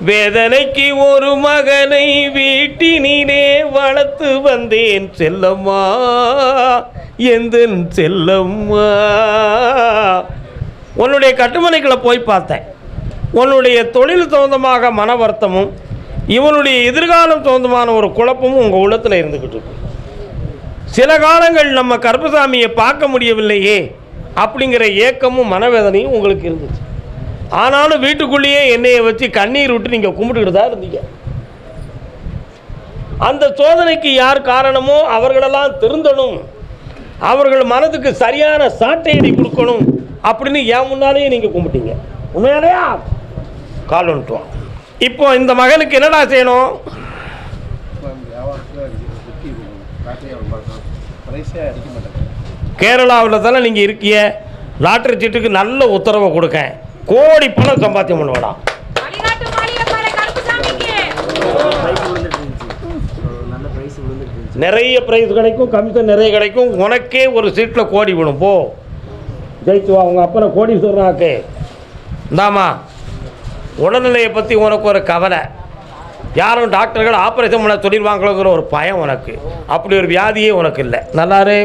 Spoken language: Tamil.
வேதனைக்கு ஒரு மகனை வீட்டினிலே வளர்த்து வந்தேன் செல்லம்மா, எந்தன் செல்லம்மா. உன்னுடைய கட்டுமனைகளை போய் பார்த்தேன். உன்னுடைய தொழில் சொந்தமாக மன வருத்தமும் இவனுடைய எதிர்காலம் சொந்தமான ஒரு குழப்பமும் உங்கள் உள்ளத்தில் இருந்துக்கிட்டு இருக்கு. சில காலங்கள் நம்ம கருப்பசாமியை பார்க்க முடியவில்லையே அப்படிங்கிற ஏக்கமும் மனவேதனையும் உங்களுக்கு இருந்துச்சு. ஆனாலும் வீட்டுக்குள்ளேயே எண்ணெயை வச்சு கண்ணீர் விட்டு நீங்கள் கும்பிட்டுக்கிட்டு தான் இருந்தீங்க. அந்த சோதனைக்கு யார் காரணமோ அவர்களெல்லாம் திருந்தணும், அவர்கள் மனதுக்கு சரியான சாட்டையடி கொடுக்கணும் அப்படின்னு என் முன்னாலேயே நீங்கள் கும்பிட்டீங்க. உண்மையாலையா? கால் வந்துட்டோம். இப்போ இந்த மகனுக்கு என்னடா செய்யணும்? கேரளாவில் தானே நீங்கள் இருக்கிய, லாட்டரி சீட்டுக்கு நல்ல உத்தரவை கொடுக்க, கோடி பணம் சம்பாத்தியம் பண்ணுவாடா. நிறைய பிரைஸ் கிடைக்கும், கமிஷன் நிறைய கிடைக்கும். உனக்கே ஒரு சீட்டில் கோடி விடும். போ ஜெயிச்சு வா. உங்கள் அப்பனை கோடி சொல்கிறாக்கு இந்தாமா. உடல்நிலையை பற்றி உனக்கு ஒரு கவலை, யாரும் டாக்டர்கள் ஆப்ரேஷன் பண்ண சொல்லிடுவாங்களோங்கிற ஒரு பயம் உனக்கு. அப்படி ஒரு வியாதியே உனக்கு இல்லை. நல்லாரு.